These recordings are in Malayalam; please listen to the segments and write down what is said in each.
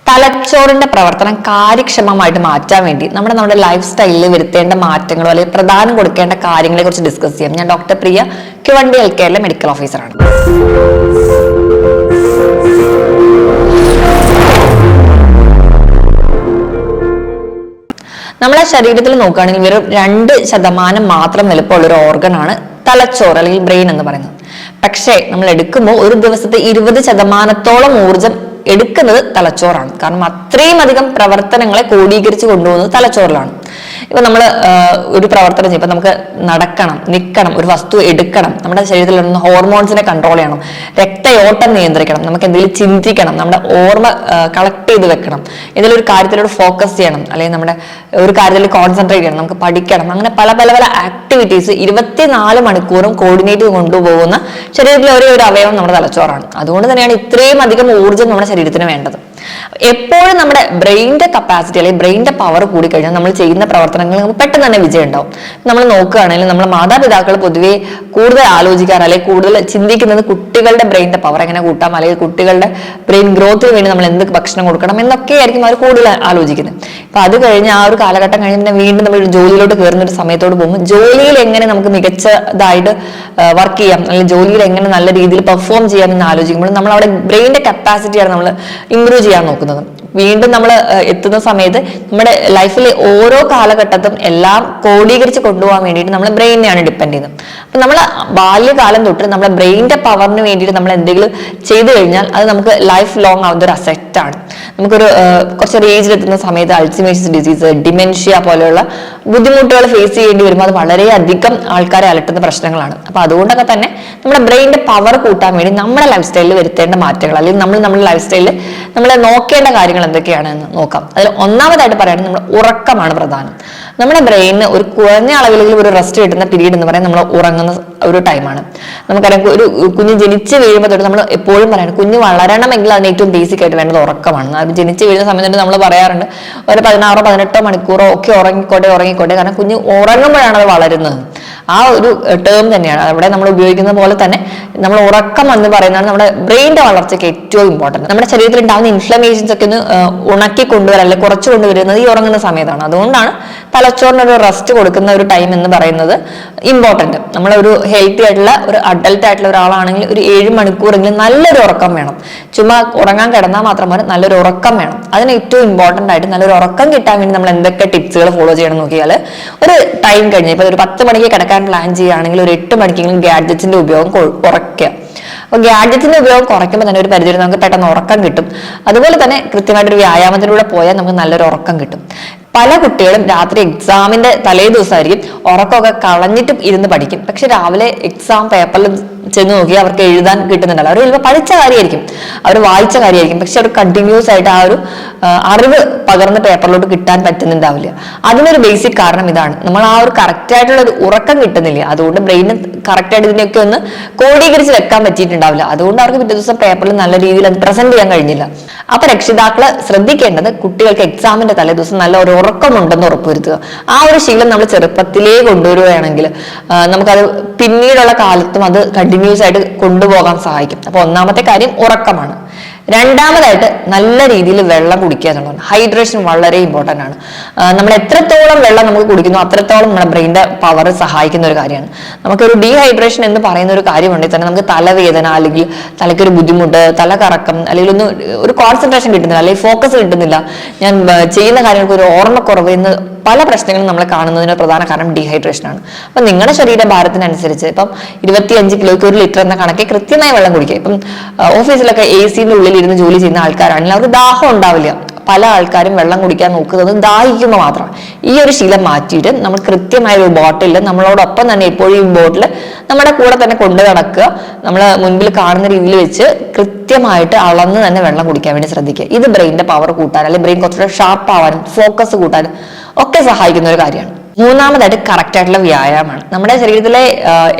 തലച്ചോറിന്റെ പ്രവർത്തനം കാര്യക്ഷമമായിട്ട് മാറ്റാൻ വേണ്ടി നമ്മുടെ ലൈഫ് സ്റ്റൈലിൽ വരുത്തേണ്ട മാറ്റങ്ങളോ അല്ലെങ്കിൽ പ്രധാനം കൊടുക്കേണ്ട കാര്യങ്ങളെ കുറിച്ച് ഡിസ്കസ് ചെയ്യാം. ഞാൻ ഡോക്ടർ പ്രിയ, Q1D Healthcareലെ മെഡിക്കൽ ഓഫീസറാണ്. നമ്മളെ ശരീരത്തിൽ നോക്കുകയാണെങ്കിൽ വെറും 2% മാത്രം വലുപ്പമുള്ള ഒരു ഓർഗനാണ് തലച്ചോറ് അല്ലെങ്കിൽ ബ്രെയിൻ എന്ന് പറയുന്നത്. പക്ഷേ നമ്മൾ എടുക്കുമ്പോൾ ഒരു ദിവസത്തെ 20% ഊർജം എടുക്കുന്നത് തലച്ചോറാണ്. കാരണം അത്രയും അധികം പ്രവർത്തനങ്ങളെ ക്രോഡീകരിച്ച് കൊണ്ടുപോകുന്നത് തലച്ചോറിലാണ്. ഇപ്പൊ നമ്മൾ ഒരു പ്രവർത്തനം ചെയ്യും, ഇപ്പൊ നമുക്ക് നടക്കണം, നിൽക്കണം, ഒരു വസ്തു എടുക്കണം, നമ്മുടെ ശരീരത്തിൽ നിന്ന് ഹോർമോൺസിനെ കൺട്രോൾ ചെയ്യണം, രക്തയോട്ടം നിയന്ത്രിക്കണം, നമുക്ക് എന്തെങ്കിലും ചിന്തിക്കണം, നമ്മുടെ ഓർമ്മ കളക്ട് ചെയ്ത് വെക്കണം, എന്തെങ്കിലും ഒരു കാര്യത്തിലൂടെ ഫോക്കസ് ചെയ്യണം, അല്ലെങ്കിൽ നമ്മുടെ ഒരു കാര്യത്തിൽ കോൺസെൻട്രേറ്റ് ചെയ്യണം, നമുക്ക് പഠിക്കണം, അങ്ങനെ പല പല പല ആക്ടിവിറ്റീസ് 24 മണിക്കൂറും കോർഡിനേറ്റ് കൊണ്ടുപോകുന്ന ശരീരത്തിലെ ഒരേ ഒരു അവയവം നമ്മുടെ തലച്ചോറാണ്. അതുകൊണ്ട് തന്നെയാണ് ഇത്രയും അധികം ഊർജ്ജം നമ്മുടെ ശരീരത്തിന് വേണ്ടത്. എപ്പോഴും നമ്മുടെ ബ്രെയിനിന്റെ കപ്പാസിറ്റി അല്ലെങ്കിൽ ബ്രെയിനിന്റെ പവർ കൂടി കഴിഞ്ഞാൽ നമ്മൾ ചെയ്യുന്ന പ്രവർത്തനങ്ങൾ നമുക്ക് പെട്ടെന്ന് തന്നെ വിജയം ഉണ്ടാവും. നമ്മൾ നോക്കുകയാണെങ്കിൽ നമ്മുടെ മാതാപിതാക്കൾ പൊതുവേ കൂടുതൽ ആലോചിക്കാറ് അല്ലെങ്കിൽ കൂടുതൽ ചിന്തിക്കുന്നത് കുട്ടികളുടെ ബ്രെയിനിന്റെ പവർ എങ്ങനെ കൂട്ടാം, അല്ലെങ്കിൽ കുട്ടികളുടെ ബ്രെയിൻ ഗ്രോത്തിന് വേണ്ടി നമ്മൾ എന്ത് ഭക്ഷണം കൊടുക്കണം എന്നൊക്കെ ആയിരിക്കും അവർ കൂടുതൽ ആലോചിക്കുന്നത്. അപ്പൊ അത് കഴിഞ്ഞ് ആ ഒരു കാലഘട്ടം കഴിഞ്ഞ് പിന്നെ വീണ്ടും നമ്മൾ ജോലിയിലോട്ട് കയറുന്ന ഒരു സമയത്തോട് പോകുമ്പോൾ ജോലിയിൽ എങ്ങനെ നമുക്ക് മികച്ചതായിട്ട് വർക്ക് ചെയ്യാം, അല്ലെങ്കിൽ ജോലിയിൽ എങ്ങനെ നല്ല രീതിയിൽ പെർഫോം ചെയ്യാം എന്ന് ആലോചിക്കുമ്പോൾ നമ്മൾ അവിടെ ബ്രെയിനിന്റെ കപ്പാസിറ്റിയാണ് നമ്മൾ ഇംപ്രൂവ് ചെയ്യാൻ നോക്കുന്നത്. വീണ്ടും നമ്മൾ എത്തുന്ന സമയത്ത് നമ്മുടെ ലൈഫിലെ ഓരോ കാലഘട്ടത്തും എല്ലാം ക്രോഡീകരിച്ച് കൊണ്ടുപോകാൻ വേണ്ടിയിട്ട് നമ്മൾ ബ്രെയിനെയാണ് ഡിപ്പെൻഡ് ചെയ്യുന്നത്. അപ്പൊ നമ്മൾ ബാല്യകാലം തൊട്ട് നമ്മുടെ ബ്രെയിനിന്റെ പവറിന് വേണ്ടിയിട്ട് നമ്മൾ എന്തെങ്കിലും ചെയ്തു കഴിഞ്ഞാൽ അത് നമുക്ക് ലൈഫ് ലോങ് ആവുന്ന ഒരു അസെറ്റ് ആണ്. നമുക്കൊരു കുറച്ചൊരു ഏജിൽ എത്തുന്ന സമയത്ത് അൾസിമേഴ്സ് ഡിസീസ്, ഡിമെൻഷ്യ പോലെയുള്ള ബുദ്ധിമുട്ടുകൾ ഫേസ് ചെയ്യേണ്ടി വരുമ്പോൾ അത് വളരെയധികം ആൾക്കാരെ അലട്ടുന്ന പ്രശ്നങ്ങളാണ്. അപ്പൊ അതുകൊണ്ടൊക്കെ തന്നെ നമ്മുടെ ബ്രെയിനിന്റെ പവർ കൂട്ടാൻ വേണ്ടി നമ്മുടെ ലൈഫ് സ്റ്റൈലിൽ വരുത്തേണ്ട മാറ്റങ്ങൾ, അല്ലെങ്കിൽ നമ്മുടെ ലൈഫ് സ്റ്റൈലിൽ നമ്മൾ നോക്കേണ്ട കാര്യങ്ങൾ എന്തൊക്കെയാണെന്ന് നോക്കാം. അതിൽ ഒന്നാമതായിട്ട് പറയുകയാണെങ്കിൽ നമ്മുടെ ഉറക്കമാണ് പ്രധാനം. നമ്മുടെ ബ്രെയിനിന് ഒരു കുറഞ്ഞ അളവിലെങ്കിലും ഒരു റെസ്റ്റ് കിട്ടുന്ന പീരീഡ് എന്ന് പറയുന്നത് നമ്മൾ ഉറങ്ങുന്ന ഒരു ടൈമാണ്. നമുക്കറിയാം, ഒരു കുഞ്ഞ് ജനിച്ച് വീഴുമ്പോൾ തൊട്ട് നമ്മൾ എപ്പോഴും പറയണം, കുഞ്ഞ് വളരണമെങ്കിൽ അതിന് ഏറ്റവും ബേസിക് ആയിട്ട് വേണ്ടത് ഉറക്കമാണ്. അത് ജനിച്ച് വീഴുന്ന സമയത്ത് നമ്മൾ പറയാറുണ്ട് ഒരു 16-18 മണിക്കൂറോ ഒക്കെ ഉറങ്ങിക്കോട്ടെ, കാരണം കുഞ്ഞ് ഉറങ്ങുമ്പോഴാണ് അത് വളരുന്നത്. ആ ഒരു ടേം തന്നെയാണ് അവിടെ നമ്മൾ ഉപയോഗിക്കുന്ന പോലെ തന്നെ നമ്മൾ ഉറക്കം എന്ന് പറയുന്നതാണ് നമ്മുടെ ബ്രെയിനിന്റെ വളർച്ചയ്ക്ക് ഏറ്റവും ഇമ്പോർട്ടൻറ്റ്. നമ്മുടെ ശരീരത്തിൽ ഉണ്ടാകുന്ന ഇൻഫ്ലമേഷൻസ് ഒക്കെ ഒന്ന് ഉണക്കി കൊണ്ടുവരാൻ അല്ലെങ്കിൽ കുറച്ച് കൊണ്ടുവരുന്നത് ഈ ഉറങ്ങുന്ന സമയത്താണ്. അതുകൊണ്ടാണ് തലച്ചോറിനൊരു റെസ്റ്റ് കൊടുക്കുന്ന ഒരു ടൈം എന്ന് പറയുന്നത് ഇമ്പോർട്ടൻറ്റ്. നമ്മളൊരു ഹെൽത്തി ആയിട്ടുള്ള ഒരു അഡൽട്ട് ആയിട്ടുള്ള ഒരാളാണെങ്കിൽ ഒരു 7 മണിക്കൂറെങ്കിലും നല്ലൊരു ഉറക്കം വേണം. ചുമ്മാ ഉറങ്ങാൻ കിടന്നാൽ മാത്രം പോലെ നല്ലൊരു ഉറക്കം വേണം. അതിന് ഏറ്റവും ഇമ്പോർട്ടൻ്റ് ആയിട്ട് നല്ലൊരു ഉറക്കം കിട്ടാൻ വേണ്ടി നമ്മൾ എന്തൊക്കെ ടിപ്സുകൾ ഫോളോ ചെയ്യണം നോക്കിയാൽ, ഒരു ടൈം കഴിഞ്ഞ് ഇപ്പോൾ ഒരു 10 മണിക്ക് കിടക്കാൻ പ്ലാൻ ചെയ്യുകയാണെങ്കിൽ ഒരു 8 മണിക്കെങ്കിലും ഗാഡ്ജറ്റ്സിന്റെ ഉപയോഗം കുറയ്ക്കുക. അപ്പോൾ ഗാഡ്ജറ്റിന്റെ ഉപയോഗം കുറയ്ക്കുമ്പോൾ തന്നെ ഒരു പരിധി നമുക്ക് പെട്ടെന്ന് ഉറക്കം കിട്ടും. അതുപോലെ തന്നെ കൃത്യമായിട്ടൊരു വ്യായാമത്തിലൂടെ പോയാൽ നമുക്ക് നല്ലൊരു ഉറക്കം കിട്ടും. പല കുട്ടികളും രാത്രി എക്സാമിന്റെ തലേ ദിവസമായിരിക്കും ഉറക്കമൊക്കെ കളഞ്ഞിട്ടും ഇരുന്ന് പഠിക്കും. പക്ഷെ രാവിലെ എക്സാം പേപ്പറിൽ ചെന്ന് നോക്കി അവർക്ക് എഴുതാൻ കിട്ടുന്നുണ്ടല്ലോ. അവർ ചിലപ്പോൾ പഠിച്ച കാര്യമായിരിക്കും, അവർ വായിച്ച കാര്യമായിരിക്കും, പക്ഷെ അവർ കണ്ടിന്യൂസ് ആയിട്ട് ആ ഒരു അറിവ് പകർന്ന് പേപ്പറിലോട്ട് കിട്ടാൻ പറ്റുന്നുണ്ടാവില്ല. അതിനൊരു ബേസിക് കാരണം ഇതാണ്, നമ്മൾ ആ ഒരു കറക്റ്റ് ആയിട്ടുള്ള ഒരു ഉറക്കം കിട്ടുന്നില്ല. അതുകൊണ്ട് ബ്രെയിന് കറക്റ്റ് ആയിട്ട് ഇതിനെയൊക്കെ ഒന്ന് ക്രോഡീകരിച്ച് വെക്കാൻ പറ്റിയിട്ടുണ്ടാവില്ല. അതുകൊണ്ട് അവർക്ക് പിറ്റേ ദിവസം പേപ്പറിൽ നല്ല രീതിയിൽ അത് പ്രസന്റ് ചെയ്യാൻ കഴിഞ്ഞില്ല. അപ്പൊ രക്ഷിതാക്കള് ശ്രദ്ധിക്കേണ്ടത് കുട്ടികൾക്ക് എക്സാമിന്റെ തലേ ദിവസം നല്ല ഒരു ഉറക്കമുണ്ടെന്ന് ഉറപ്പുവരുത്തുക. ആ ഒരു ശീലം നമ്മൾ ചെറുപ്പത്തിലേ കൊണ്ടുവരികയാണെങ്കിൽ നമുക്കത് പിന്നീടുള്ള കാലത്തും അത് കണ്ടിന്യൂസ് ആയിട്ട് കൊണ്ടുപോകാൻ സഹായിക്കും. അപ്പൊ ഒന്നാമത്തെ കാര്യം ഉറക്കമാണ്. രണ്ടാമതായിട്ട് നല്ല രീതിയിൽ വെള്ളം കുടിക്കുക എന്നുള്ളതാണ്. ഹൈഡ്രേഷൻ വളരെ ഇമ്പോർട്ടൻ്റ് ആണ്. നമ്മൾ എത്രത്തോളം വെള്ളം നമുക്ക് കുടിക്കുന്നു അത്രത്തോളം നമ്മുടെ ബ്രെയിനിന്റെ പവർ സഹായിക്കുന്ന ഒരു കാര്യമാണ്. നമുക്കൊരു ഡീഹൈഡ്രേഷൻ എന്ന് പറയുന്ന ഒരു കാര്യമുണ്ടെങ്കിൽ തന്നെ നമുക്ക് തലവേദന, അല്ലെങ്കിൽ തലയ്ക്കൊരു ബുദ്ധിമുട്ട്, തലകറക്കം, അല്ലെങ്കിൽ ഒരു കോൺസെൻട്രേഷൻ കിട്ടുന്നില്ല, അല്ലെങ്കിൽ ഫോക്കസ് കിട്ടുന്നില്ല, ഞാൻ ചെയ്യുന്ന കാര്യങ്ങൾക്ക് ഒരു ഓർമ്മക്കുറവ് എന്ന് പല പ്രശ്നങ്ങളും നമ്മൾ കാണുന്നതിന് പ്രധാന കാരണം ഡീഹൈഡ്രേഷൻ ആണ്. അപ്പൊ നിങ്ങളുടെ ശരീരഭാരത്തിനനുസരിച്ച് ഇപ്പം 25 കിലോയ്ക്ക് 1 ലിറ്റർ എന്ന കണക്കെ കൃത്യമായി വെള്ളം കുടിക്കുക. ഇപ്പം ഓഫീസിലൊക്കെ AC-ന്റെ ഉള്ളിൽ ഇരുന്ന് ജോലി ചെയ്യുന്ന ആൾക്കാരാണെങ്കിൽ അവർക്ക് ദാഹം ഉണ്ടാവില്ല. പല ആൾക്കാരും വെള്ളം കുടിക്കാൻ നോക്കുന്നത് ദാഹിക്കുമ്പോൾ മാത്രം. ഈ ഒരു ശീലം മാറ്റിയിട്ട് നമ്മൾ കൃത്യമായ ഒരു ബോട്ടിൽ നമ്മളോടൊപ്പം തന്നെ എപ്പോഴും ഈ ബോട്ടിൽ നമ്മുടെ കൂടെ തന്നെ കൊണ്ടു നടക്കുക. നമ്മൾ മുൻപിൽ കാണുന്ന രീതിയിൽ വെച്ച് കൃത്യമായിട്ട് അളന്ന് തന്നെ വെള്ളം കുടിക്കാൻ വേണ്ടി ശ്രദ്ധിക്കുക. ഇത് ബ്രെയിനിന്റെ പവർ കൂട്ടാൻ, അല്ലെങ്കിൽ ബ്രെയിൻ കുറച്ചുകൂടെ ഷാർപ്പ് ആവാനും ഫോക്കസ് കൂട്ടാനും ഒക്കെ സഹായിക്കുന്ന ഒരു കാര്യമാണ്. മൂന്നാമതായിട്ട് കറക്റ്റ് ആയിട്ടുള്ള വ്യായാമമാണ്. നമ്മുടെ ശരീരത്തിലെ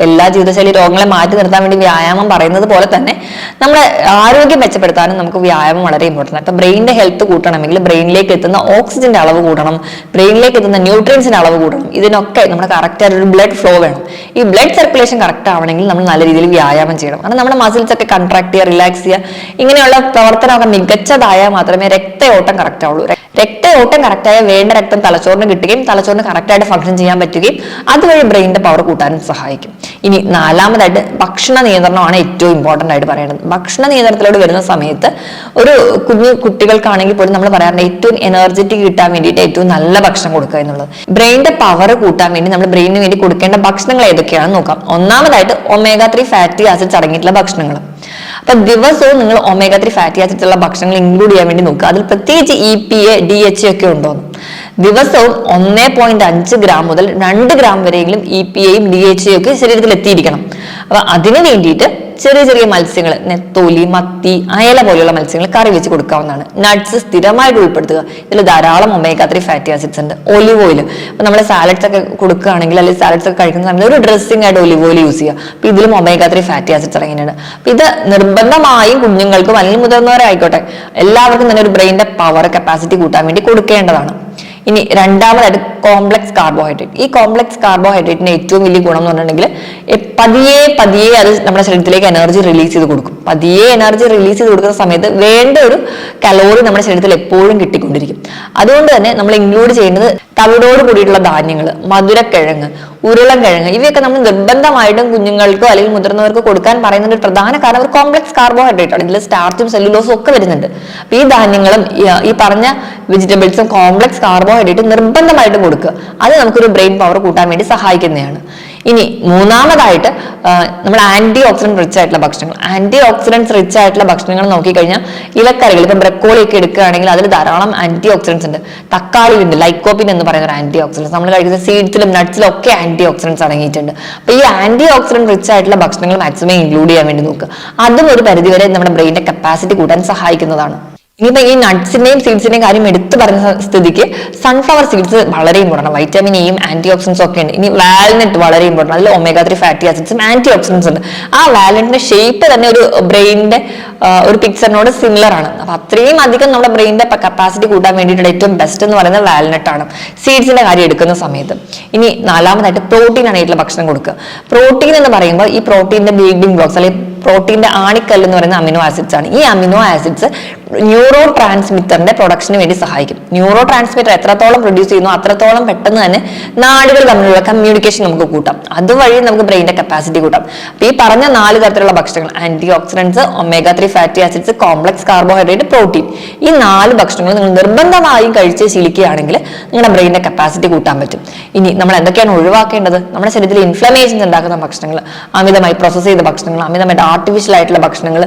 എല്ലാ ജീവിതശൈലി രോഗങ്ങളെ മാറ്റി നിർത്താൻ വേണ്ടി വ്യായാമം പറയുന്നത് പോലെ തന്നെ നമ്മുടെ ആരോഗ്യം മെച്ചപ്പെടുത്താനും നമുക്ക് വ്യായാമം വളരെ ഇമ്പോർട്ടൻ്റ് ആണ്. ഇപ്പൊ ബ്രെയിനിന്റെ ഹെൽത്ത് കൂട്ടണമെങ്കിൽ ബ്രെയിനിലേക്ക് എത്തുന്ന ഓക്സിജന്റെ അളവ് കൂടണം, ബ്രെയിനിലേക്ക് എത്തുന്ന ന്യൂട്രിയൻസിന്റെ അളവ് കൂടണം. ഇതിനൊക്കെ നമ്മുടെ കറക്റ്റ് ആയിട്ട് ഒരു ബ്ലഡ് ഫ്ലോ വേണം. ഈ ബ്ലഡ് സർക്കുലേഷൻ കറക്റ്റ് ആവണമെങ്കിൽ നമ്മൾ നല്ല രീതിയിൽ വ്യായാമം ചെയ്യണം. കാരണം നമ്മുടെ മസിൽസ് ഒക്കെ കൺട്രാക്ട് ചെയ്യുക, റിലാക്സ് ചെയ്യുക, ഇങ്ങനെയുള്ള പ്രവർത്തനമൊക്കെ മികച്ചതായാൽ മാത്രമേ രക്തയോട്ടം കറക്റ്റ് ആവുള്ളൂ. രക്തയോട്ടം കറക്റ്റായ വേണ്ട രക്തം തലച്ചോറിന് കിട്ടുകയും തലച്ചോറിന് കറക്റ്റായിട്ട് ഫംഗ്ഷൻ ചെയ്യാൻ പറ്റുകയും അതുവഴി ബ്രെയിനിന്റെ പവർ കൂട്ടാനും സഹായിക്കും. ഇനി നാലാമതായിട്ട് ഭക്ഷണ നിയന്ത്രണമാണ് ഏറ്റവും ഇമ്പോർട്ടന്റ് ആയിട്ട് പറയുന്നത്. ഭക്ഷണ നിയന്ത്രണത്തിലോട് വരുന്ന സമയത്ത് ഒരു കുട്ടികൾക്കാണെങ്കിൽ പോലും നമ്മൾ പറയാറുണ്ട് ഏറ്റവും എനർജറ്റിക് കിട്ടാൻ വേണ്ടിയിട്ട് ഏറ്റവും നല്ല ഭക്ഷണം കൊടുക്കുക എന്നുള്ളത്. ബ്രെയിനിന്റെ പവർ കൂട്ടാൻ വേണ്ടി നമ്മൾ ബ്രെയിനിന് വേണ്ടി കൊടുക്കേണ്ട ഭക്ഷണങ്ങൾ ഏതൊക്കെയാണെന്ന് നോക്കാം. ഒന്നാമതായിട്ട് omega-3 ഫാറ്റി ആസിഡ്സ് അടങ്ങിയിട്ടുള്ള ഭക്ഷണങ്ങൾ. അപ്പൊ ദിവസവും നിങ്ങൾ omega-3 ഫാറ്റി ആസിഡ്സ് ഉള്ള ഭക്ഷണങ്ങൾ ഇൻക്ലൂഡ് ചെയ്യാൻ വേണ്ടി നോക്കുക. അതിൽ പ്രത്യേകിച്ച് EPA, DHA ഒക്കെ ഉണ്ടോന്ന്. ദിവസവും 1.5 ഗ്രാം മുതൽ 2 ഗ്രാം വരെയെങ്കിലും EPAയും DHA ഒക്കെ ശരീരത്തിൽ എത്തിയിരിക്കണം. അപ്പൊ അതിനു വേണ്ടിയിട്ട് ചെറിയ ചെറിയ മത്സ്യങ്ങൾ, നെത്തോലി, മത്തി, അയല പോലെയുള്ള മത്സ്യങ്ങൾ കറി വെച്ച് കൊടുക്കാവുന്നതാണ്. നട്ട്സ് സ്ഥിരമായിട്ട് ഉൾപ്പെടുത്തുക. ഇതിൽ ധാരാളം omega-3 ഫാറ്റി ആസിഡ്സ് ഉണ്ട്. ഒലിവ് ഓയിൽ, അപ്പൊ നമ്മൾ സാലഡ്സ് ഒക്കെ കൊടുക്കുകയാണെങ്കിൽ അല്ലെങ്കിൽ സാലഡ്സ് ഒക്കെ കഴിക്കുന്ന സമയത്ത് ഒരു ഡ്രസ്സിംഗ് ആയിട്ട് ഒലിവ് ഓയിൽ യൂസ് ചെയ്യുക. അപ്പൊ ഇതിലും omega-3 ഫാറ്റി ആസിഡ്സ് അടങ്ങിയിട്ടുണ്ട്. അപ്പൊ ഇത് നിർബന്ധമായും കുഞ്ഞുങ്ങൾക്കും അല്ലെങ്കിൽ മുതിർന്നവരായിക്കോട്ടെ എല്ലാവർക്കും തന്നെ ഒരു ബ്രെയിനിന്റെ പവർ കപ്പാസിറ്റി കൂട്ടാൻ വേണ്ടി കൊടുക്കേണ്ടതാണ്. ഇനി രണ്ടാമതായിട്ട് കോംപ്ലക്സ് കാർബോഹൈഡ്രേറ്റ്. ഈ കോംപ്ലക്സ് കാർബോഹൈഡ്രേറ്റിന്റെ ഏറ്റവും വലിയ ഗുണം എന്ന് പറഞ്ഞിട്ടുണ്ടെങ്കിൽ പതിയെ അത് നമ്മുടെ ശരീരത്തിലേക്ക് എനർജി റിലീസ് ചെയ്ത് കൊടുക്കും. പതിയെ എനർജി റിലീസ് ചെയ്ത് കൊടുക്കുന്ന സമയത്ത് വേണ്ട ഒരു കലോറി നമ്മുടെ ശരീരത്തിൽ എപ്പോഴും കിട്ടിക്കൊണ്ടിരിക്കും. അതുകൊണ്ട് തന്നെ നമ്മൾ ഇൻക്ലൂഡ് ചെയ്യുന്നത് തവിടോട് കൂടിയിട്ടുള്ള ധാന്യങ്ങൾ, മധുരക്കിഴങ്ങ്, ഉരുളൻകിഴങ്ങ്, ഇവയൊക്കെ നമ്മൾ നിർബന്ധമായിട്ടും കുഞ്ഞുങ്ങൾക്കോ അല്ലെങ്കിൽ മുതിർന്നവർക്കോ കൊടുക്കാൻ പറയുന്ന ഒരു പ്രധാന കാരണം ഒരു കോംപ്ലക്സ് കാർബോഹൈഡ്രേറ്റ് ആണ്. ഇതിൽ സ്റ്റാർച്ചും സെല്ലുലോസും ഒക്കെ വരുന്നുണ്ട്. അപ്പൊ ഈ ധാന്യങ്ങളും ഈ പറഞ്ഞ വെജിറ്റബിൾസും കോംപ്ലക്സ് കാർബോഹൈഡ്രേറ്റ് നിർബന്ധമായിട്ടും കൊടുക്കുക. അത് നമുക്കൊരു ബ്രെയിൻ പവർ കൂട്ടാൻ വേണ്ടി സഹായിക്കുന്നതാണ്. ഇനി മൂന്നാമതായിട്ട് നമ്മൾ ആന്റി ഓക്സിഡന്റ് റിച്ച് ആയിട്ടുള്ള ഭക്ഷണങ്ങൾ. ആന്റി ഓക്സിഡൻസ് റിച്ച് ആയിട്ടുള്ള ഭക്ഷണങ്ങൾ നോക്കിക്കഴിഞ്ഞാൽ ഇലക്കറികൾ, ഇപ്പൊ ബ്രക്കോളി ഒക്കെ എടുക്കുകയാണെങ്കിൽ അതിൽ ധാരാളം ആന്റി ഓക്സിഡൻസ് ഉണ്ട്. തക്കാളി ഉണ്ട്, ലൈക്കോപ്പിൻ എന്ന് പറയുന്ന ഒരു ആന്റി ഓക്സിഡൻസ്. നമ്മൾ കഴിക്കുന്ന സീഡ്സിലും നട്ട്സിലും ഒക്കെ ആന്റി ഓക്സിഡൻസ് അടങ്ങിയിട്ടുണ്ട്. അപ്പൊ ഈ ആന്റി ഓക്സിഡന്റ് റിച്ച് ആയിട്ടുള്ള ഭക്ഷണങ്ങൾ മാക്സിമം ഇൻക്ലൂഡ് ചെയ്യാൻ വേണ്ടി നോക്കുക. അതും ഒരു പരിധിവരെ നമ്മുടെ ബ്രെയിനിന്റെ കപ്പാസിറ്റി കൂട്ടാൻ സഹായിക്കുന്നതാണ്. ഇനിയിപ്പോ ഈ നട്ട്സിന്റെയും സീഡ്സിന്റെയും കാര്യം എടുത്തു പറഞ്ഞ സ്ഥിതിക്ക് സൺഫ്ലവർ സീഡ്സ് വളരെ ഇമ്പോർട്ടൻ്റ്. വൈറ്റമിൻ എയും ആന്റി ഓക്സിഡൻസും ഒക്കെ ഉണ്ട്. ഇനി വാൽനട്ട് വളരെ ഇമ്പോർട്ടൻ്റ്. അതിൽ omega-3 ഫാറ്റി ആസിഡ്സും ആന്റി ഓക്സിഡൻസ് ഉണ്ട്. ആ വാൽനട്ടിന്റെ ഷേപ്പ് തന്നെ ഒരു ബ്രെയിനിന്റെ ഒരു പിക്ചറിനോട് സിമിലർ ആണ്. അപ്പൊ അത്രയും അധികം നമ്മുടെ ബ്രെയിനിന്റെ കപ്പാസിറ്റി കൂട്ടാൻ വേണ്ടിയിട്ടുള്ള ഏറ്റവും ബെസ്റ്റ് എന്ന് പറയുന്നത് വാൽനട്ട് ആണ് സീഡ്സിന്റെ കാര്യം എടുക്കുന്ന സമയത്ത്. ഇനി നാലാമതായിട്ട് പ്രോട്ടീൻ ആയിട്ടുള്ള ഭക്ഷണം കൊടുക്കുക. പ്രോട്ടീൻ എന്ന് പറയുമ്പോൾ ഈ പ്രോട്ടീന്റെ ബിൽഡിംഗ് ബ്ലോക്സ് അല്ലെങ്കിൽ പ്രോട്ടീന്റെ ആണിക്കല്ല് എന്ന് പറയുന്ന അമിനോ ആസിഡ്സ് ആണ്. ഈ അമിനോ ആസിഡ്സ് ന്യൂറോ ട്രാൻസ്മിറ്ററിന്റെ പ്രൊഡക്ഷന് വേണ്ടി സഹായിക്കും. ന്യൂറോ ട്രാൻസ്മിറ്റർ എത്രത്തോളം പ്രൊഡ്യൂസ് ചെയ്യുന്നു അത്രത്തോളം പെട്ടെന്ന് തന്നെ നാടുകൾ തമ്മിലുള്ള കമ്മ്യൂണിക്കേഷൻ നമുക്ക് കൂട്ടാം. അതുവഴി നമുക്ക് ബ്രെയിനിന്റെ കപ്പാസിറ്റി കൂട്ടാം. അപ്പൊ ഈ പറഞ്ഞ 4 തരത്തിലുള്ള ഭക്ഷണങ്ങൾ, anti oxidants, omega-3 fatty acids, complex carbohydrate, protein, ഈ 4 ഭക്ഷണങ്ങൾ നിങ്ങൾ നിർബന്ധമായും കഴിച്ച് ശീലിക്കുകയാണെങ്കിൽ നിങ്ങളുടെ ബ്രെയിനിന്റെ കപ്പാസിറ്റി കൂട്ടാൻ പറ്റും. ഇനി നമ്മൾ എന്തൊക്കെയാണ് ഒഴിവാക്കേണ്ടത്? നമ്മുടെ ശരീരത്തിൽ ഇൻഫ്ലമേഷൻസ് ഉണ്ടാക്കുന്ന ഭക്ഷണങ്ങൾ, അമിതമായി പ്രോസസ് ചെയ്ത ഭക്ഷണങ്ങൾ, അമിതമായിട്ട് ആർട്ടിഫിഷ്യൽ ആയിട്ടുള്ള ഭക്ഷണങ്ങൾ,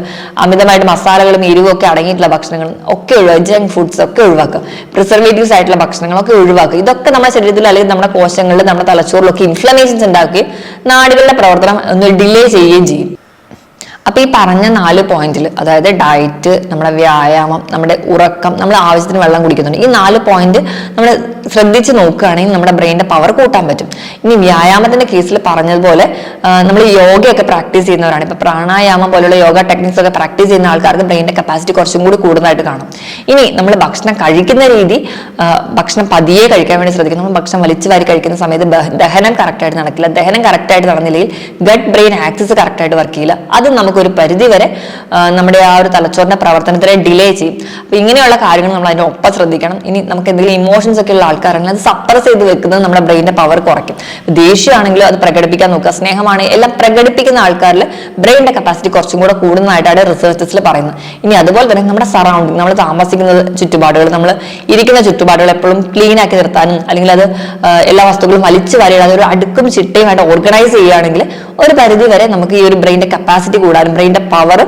അമിതമായിട്ട് മസാലകളും എരിവും ഒക്കെ അടങ്ങിയിട്ടുള്ള ഭക്ഷണങ്ങൾ ഒക്കെ ഒഴിവാക്കുക. ജങ്ക് ഫുഡ്സ് ഒക്കെ ഒഴിവാക്കുക. പ്രിസർവേറ്റീവ്സ് ആയിട്ടുള്ള ഭക്ഷണങ്ങളൊക്കെ ഒഴിവാക്കുക. ഇതൊക്കെ നമ്മുടെ ശരീരത്തിൽ അല്ലെങ്കിൽ നമ്മുടെ കോശങ്ങളിൽ, നമ്മുടെ തലച്ചോറിലൊക്കെ ഇൻഫ്ലമേഷൻസ് ഉണ്ടാക്കുകയും നാടുകളുടെ പ്രവർത്തനം ഒന്ന് ഡിലേ ചെയ്യുകയും ചെയ്യും. അപ്പൊ ഈ പറഞ്ഞ 4 പോയിന്റിൽ, അതായത് ഡയറ്റ്, നമ്മുടെ വ്യായാമം, നമ്മുടെ ഉറക്കം, നമ്മൾ ആവശ്യത്തിന് വെള്ളം കുടിക്കുന്നുണ്ട്, ഈ 4 പോയിന്റ് നമ്മൾ ശ്രദ്ധിച്ച് നോക്കുകയാണെങ്കിൽ നമ്മുടെ ബ്രെയിനിന്റെ പവർ കൂട്ടാൻ പറ്റും. ഇനി വ്യായാമത്തിന്റെ കേസിൽ പറഞ്ഞതുപോലെ നമ്മൾ യോഗയൊക്കെ പ്രാക്ടീസ് ചെയ്യുന്നവരാണ്. ഇപ്പൊ പ്രാണായാമം പോലുള്ള യോഗ ടെക്നിക്സ് ഒക്കെ പ്രാക്ടീസ് ചെയ്യുന്ന ആൾക്കാർക്ക് ബ്രെയിനിന്റെ കപ്പാസിറ്റി കുറച്ചും കൂടി കൂടുതലായിട്ട് കാണും. ഇനി നമ്മൾ ഭക്ഷണം കഴിക്കുന്ന രീതി, ഭക്ഷണം പതിയെ കഴിക്കാൻ വേണ്ടി ശ്രദ്ധിക്കണം. നമ്മൾ ഭക്ഷണം വലിച്ചു വാരി കഴിക്കുന്ന സമയത്ത് ദഹനം കറക്റ്റായിട്ട് നടക്കില്ല. ദഹനം കറക്റ്റായിട്ട് നടന്നില്ലെങ്കിൽ ഗട്ട് ബ്രെയിൻ ആക്സിസ് കറക്റ്റായിട്ട് വർക്ക് ചെയ്യില്ല. അത് നമുക്കൊരു പരിധി വരെ നമ്മുടെ ആ ഒരു തലച്ചോറിന്റെ പ്രവർത്തനത്തിനെ ഡിലേ ചെയ്യും. അപ്പൊ ഇങ്ങനെയുള്ള കാര്യങ്ങൾ നമ്മൾ അതിന്റെ ഒപ്പം ശ്രദ്ധിക്കണം. ഇനി നമുക്ക് എന്തെങ്കിലും ഇമോഷൻസ് ഒക്കെ ഉള്ള ആൾക്കാരാണെങ്കിൽ അത് സപ്രസ് ചെയ്ത് വെക്കുന്നത് നമ്മുടെ ബ്രെയിനിന്റെ പവർ കുറയ്ക്കും. ദേഷ്യമാണെങ്കിലും അത് പ്രകടിപ്പിക്കാൻ നോക്കുക, സ്നേഹമാണെങ്കിൽ എല്ലാം പ്രകടിപ്പിക്കുന്ന ആൾക്കാരിൽ ബ്രെയിനിന്റെ കപ്പാസിറ്റി കുറച്ചും കൂടെ കൂടുന്നതായിട്ടാണ് റിസർച്ചസിൽ പറയുന്നത്. ഇനി അതുപോലെ തന്നെ നമ്മുടെ സറൗണ്ടിങ്, നമ്മൾ താമസിക്കുന്ന ചുറ്റുപാടുകൾ, നമ്മൾ ഇരിക്കുന്ന ചുറ്റുപാടുകൾ എപ്പോഴും ക്ലീൻ ആക്കി നിർത്താനും അല്ലെങ്കിൽ അത് എല്ലാ വസ്തുക്കളും വലിച്ചു വാരിയിടാതെ ഒരു അടുക്കും ചിട്ടയുമായിട്ട് ഓർഗനൈസ് ചെയ്യുകയാണെങ്കിൽ ഒരു പരിധി വരെ നമുക്ക് ഈ ഒരു ബ്രെയിനിന്റെ കപ്പാസിറ്റി കൂടാനും ബ്രെയിനിന്റെ പവർ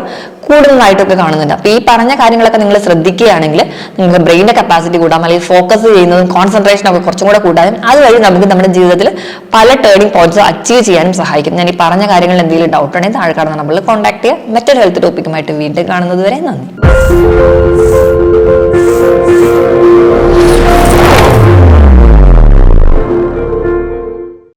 കൂടുന്നതായിട്ടൊക്കെ കാണുന്നുണ്ട്. അപ്പൊ ഈ പറഞ്ഞ കാര്യങ്ങളൊക്കെ നിങ്ങൾ ശ്രദ്ധിക്കുകയാണെങ്കിൽ നിങ്ങൾക്ക് ബ്രെയിനിന്റെ കപ്പാസിറ്റി കൂടാം, അല്ലെങ്കിൽ ഫോക്കസ് ചെയ്യുന്നതും കോൺസെൻട്രേഷൻ ഒക്കെ കുറച്ചും കൂടെ കൂടാനും അതുവഴി നമുക്ക് നമ്മുടെ ജീവിതത്തിൽ പല ടേണിംഗ് പോയിന്റ്സ് അച്ചീവ് ചെയ്യാനും സഹായിക്കും. ഞാൻ ഈ പറഞ്ഞ കാര്യങ്ങളിൽ എന്തെങ്കിലും ഡൗട്ട് ഉണ്ടെങ്കിൽ താഴെ കാണുന്ന നമ്മൾ കോൺടാക്ട് ചെയ്യുക. മറ്റൊരു ഹെൽത്ത് ടോപ്പിക്കുമായിട്ട് വീണ്ടും കാണുന്നത് വരെ നന്ദി.